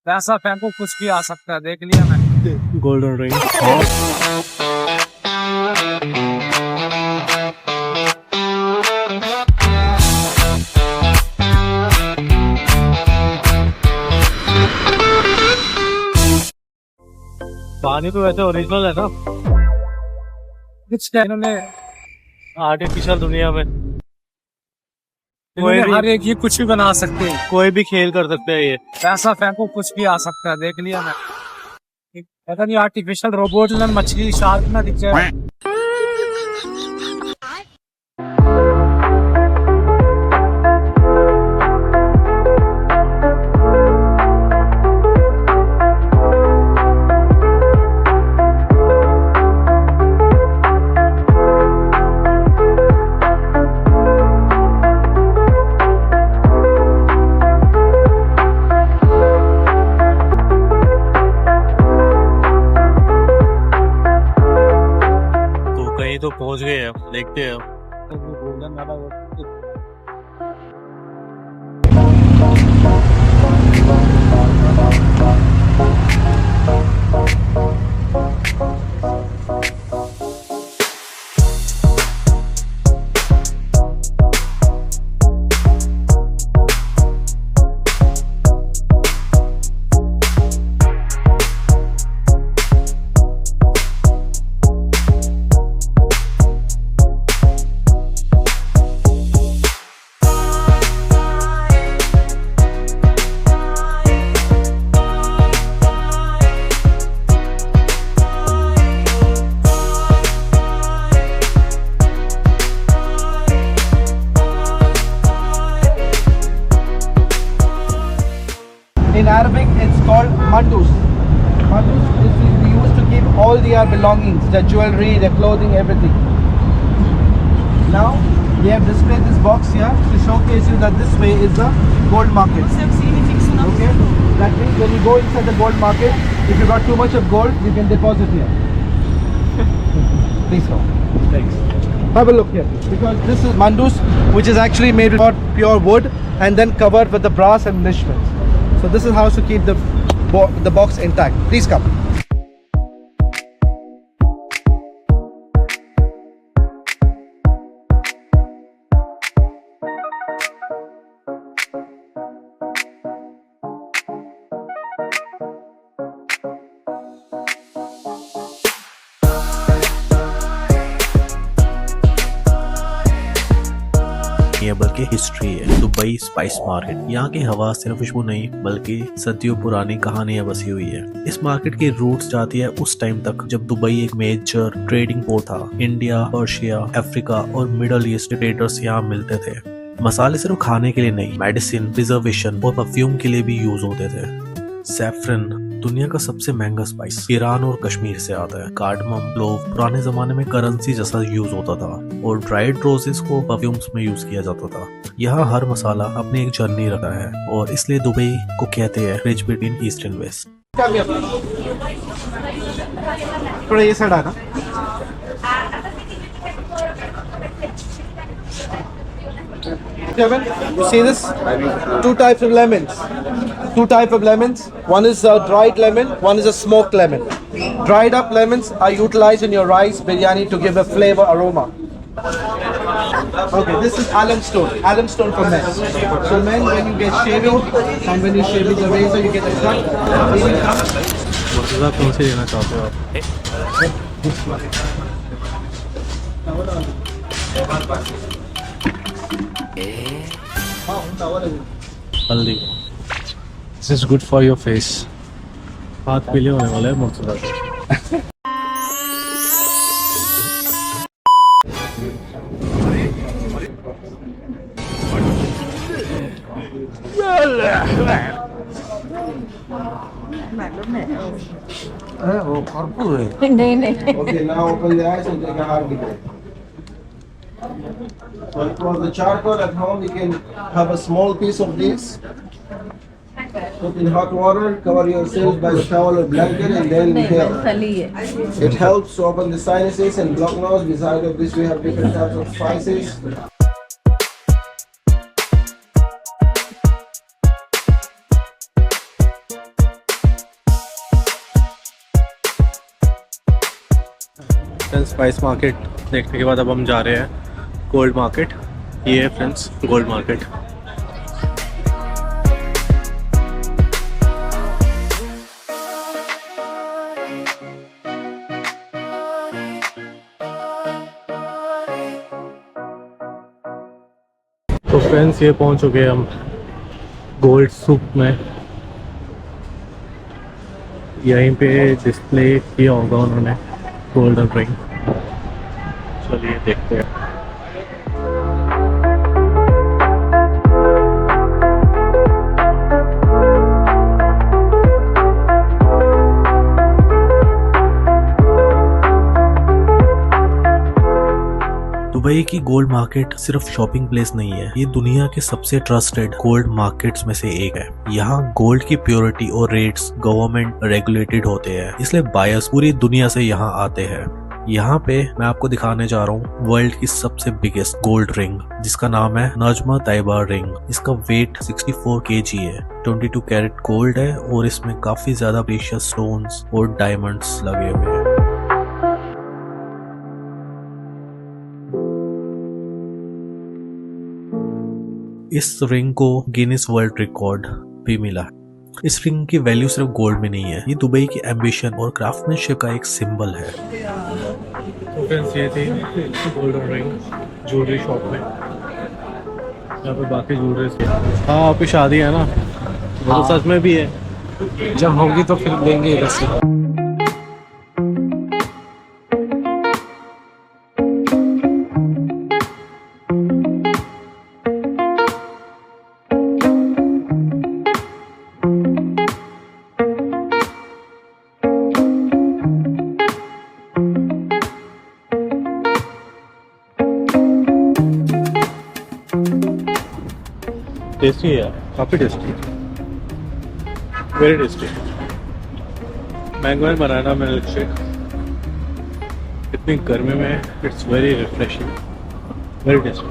पैसा फेंको कुछ भी आ सकता है, देख लिया मैं। Golden ring. पानी तो वैसे ओरिजिनल है ना, कुछ इन्होंने आर्टिफिशियल दुनिया में इन्होंने हर एक ये कुछ भी बना सकते हैं। कोई भी खेल कर सकते हैं ये। पैसा फेंको कुछ भी आ सकता है, देख लिया मैं। पता नहीं आर्टिफिशियल रोबोट ना मछली शार्क ना दिख जाए। तो पहुंच गए हैं, देखते हैं। In Arabic, it's called mandus. Mandus is we used to keep all their belongings, their jewelry, their clothing, everything. Now, we have displayed this box here to showcase you that this way is the gold market. Okay? That means when you go inside the gold market, if you got too much of gold, you can deposit here. Please go. Thanks. Have a look here. Because this is mandus, which is actually made with pure wood and then covered with the brass embellishments. So this is how to keep the box intact. Please come. ये बल्कि history है। Dubai spice market, यहाँ की हवा सिर्फ खुशबू नहीं बल्कि सदियों पुरानी कहानियां बसी हुई है। इस मार्केट की रूट्स जाती है उस टाइम तक जब दुबई एक मेजर ट्रेडिंग पोर्ट था। इंडिया, पर्शिया, अफ्रीका और मिडल ईस्ट ट्रेडर्स यहाँ मिलते थे। मसाले सिर्फ खाने के लिए नहीं, मेडिसिन, प्रिजर्वेशन और परफ्यूम के लिए भी यूज होते थे। सैफरन दुनिया का सबसे महंगा स्पाइस ईरान और कश्मीर से आता है। कार्डमम, क्लोव पुराने जमाने में करेंसी जैसा यूज होता था और ड्राइड रोजेस को परफ्यूम्स में यूज किया जाता था। यहाँ हर मसाला अपनी एक जर्नी रखा है और इसलिए दुबई को कहते हैं bridge between east and west. थोड़ा ये साइड आना। You see this? Two types of lemons. Two types of lemons. One is a dried lemon, one is a smoked lemon. Dried up lemons are utilized in your rice biryani to give a flavor, aroma. Okay, this is alum stone. Alum stone for men. So men, when you get shaving and when you shave with the razor, you get a cut. कौन से लेना चाहते हो आप? हल्दी, this is good for your face. हाथ पीले होने वाला है Murtaza. Okay, now open the eyes and take a hard degree. So for the charcoal at home, you can have a small piece of this. Put in hot water, cover yourself by the towel or blanket, and then inhale. It helps to open the sinuses and block nose. Besides of this, we have different types of spices. Friends spice market देखने के बाद अब हम जा रहे हैं gold market. ये है फ्रेंड्स गोल्ड मार्केट। तो फ्रेंड्स ये पहुंच चुके हैं हम गोल्ड सूक में। यहीं पे डिस्प्ले किया होगा उन्होंने गोल्डन रिंग। चलिए देखते हैं। दुबई की गोल्ड मार्केट सिर्फ शॉपिंग प्लेस नहीं है, ये दुनिया के सबसे ट्रस्टेड गोल्ड मार्केट्स में से एक है। यहाँ गोल्ड की प्योरिटी और रेट्स गवर्नमेंट रेगुलेटेड होते हैं, इसलिए बायर्स पूरी दुनिया से यहाँ आते हैं। यहाँ पे मैं आपको दिखाने जा रहा हूँ वर्ल्ड की सबसे बिगेस्ट गोल्ड रिंग, जिसका नाम है नजमा तैयबा रिंग। इसका वेट 64 kg है, 22 कैरेट गोल्ड है और इसमें काफी ज्यादा प्रीशियस स्टोन्स और डायमंड्स लगे हुए हैं। इस रिंग को गिनीज वर्ल्ड रिकॉर्ड भी मिला है। इस रिंग की वैल्यू सिर्फ गोल्ड में नहीं है, ये दुबई की एम्बिशन और क्राफ्टमैनशिप का एक सिंबल है। तो फ्रेंड्स ये थी गोल्डन रिंग ज्वेलरी शॉप में। यहाँ पे बाकी ज्वेलरी। हाँ आपकी शादी है ना, वो तो सच में भी है। जब होगी तो फिर लेंगे इधर से। टेस्टी है, काफी tasty, very tasty. Mango and banana milk shake इतनी गर्मी में it's very refreshing, very tasty.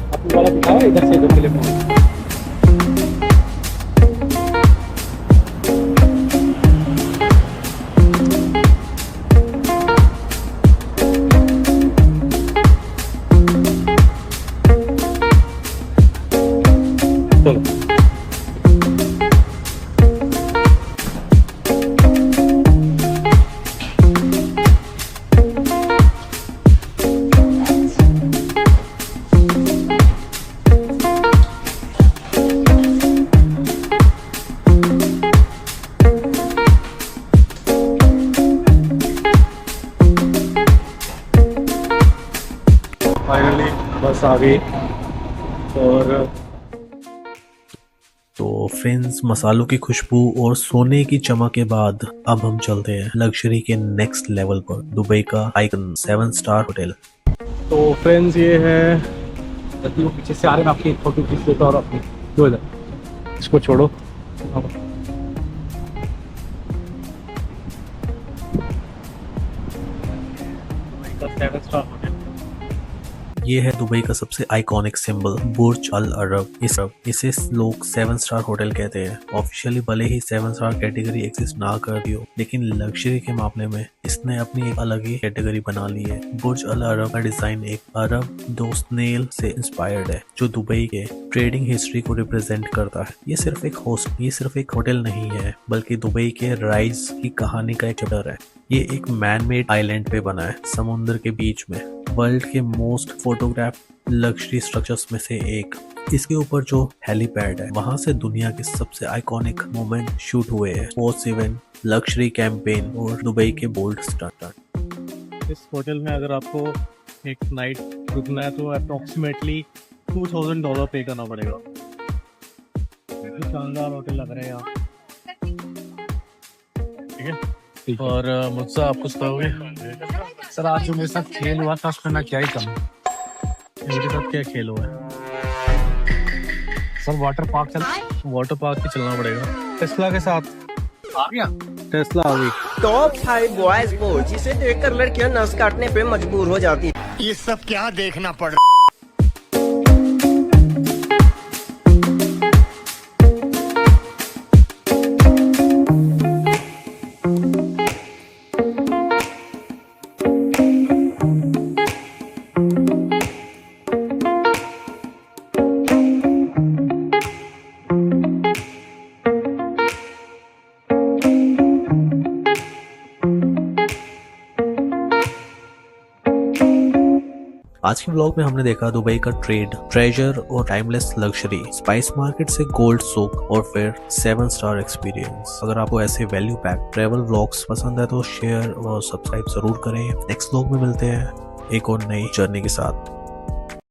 आपको वाला दिखाओ इधर से इधर के लिए। फाइनली बस आ गई। और तो फ्रेंड्स मसालों की खुशबू और सोने की चमक के बाद अब हम चलते हैं लग्जरी के नेक्स्ट लेवल पर, दुबई का आइकन 7 स्टार होटल। तो फ्रेंड्स ये है, पीछे से आ रहे हैं, आपकी फोटो खींच लेता और अपनी जो इधर इसको छोड़ो। ये है दुबई का सबसे आइकॉनिक सिंबल बुर्ज अल अरब। इसे लोग 7 स्टार होटल कहते हैं। ऑफिशियली भले ही 7 स्टार कैटेगरी एग्जिस्ट ना करती हो, लेकिन लग्जरी के मामले में इसने अपनी एक अलग ही कैटेगरी बना ली है। बुर्ज अल अरब का डिजाइन एक अरब दोस्नेल से इंस्पायर्ड है, जो दुबई के ट्रेडिंग हिस्ट्री को रिप्रेजेंट करता है। ये सिर्फ एक होटल नहीं है, बल्कि दुबई के राइज की कहानी का एक चैप्टर है। ये एक मैन मेड आइलैंड पे बना है, समुद्र के बीच में। वर्ल्ड के मोस्ट फोटोग्राफ लग्जरी स्ट्रक्चर्स में से एक। इसके ऊपर जो हेलीपैड है, वहां से दुनिया के सबसे आइकॉनिक मोमेंट शूट हुए हैं। स्पोर्ट्स इवेंट, लग्जरी कैंपेन और दुबई के बोल्ड स्टार्टर। इस होटल में अगर आपको एक नाइट रुकना है तो अप्रोक्सीमेटली $2000 पे करना पड़ेगा। शानदार होटल लग रहा है यहाँ, ठीक है। और मुझसे आप कुछ कहोगे? सर आज जो मेरे साथ खेल हुआ था उसमें मैं क्या ही कहूँ। मेरे साथ क्या खेल हुआ है? सर वाटर पार्क ही चलना पड़ेगा। टेस्ला के साथ आ गया। टेस्ला आ गई। टॉप 5 बॉयज को जिसे देखकर लड़कियां नस काटने पे मजबूर हो जाती। ये सब क्या देखना पड़ आज के व्लॉग में हमने देखा दुबई का ट्रेड, ट्रेजर और टाइमलेस लग्जरी, स्पाइस मार्केट से गोल्ड सोक और फिर 7 स्टार एक्सपीरियंस। अगर आपको ऐसे वैल्यू पैक ट्रेवल व्लॉग्स पसंद है तो शेयर और सब्सक्राइब जरूर करें। नेक्स्ट व्लॉग में मिलते हैं एक और नई जर्नी के साथ।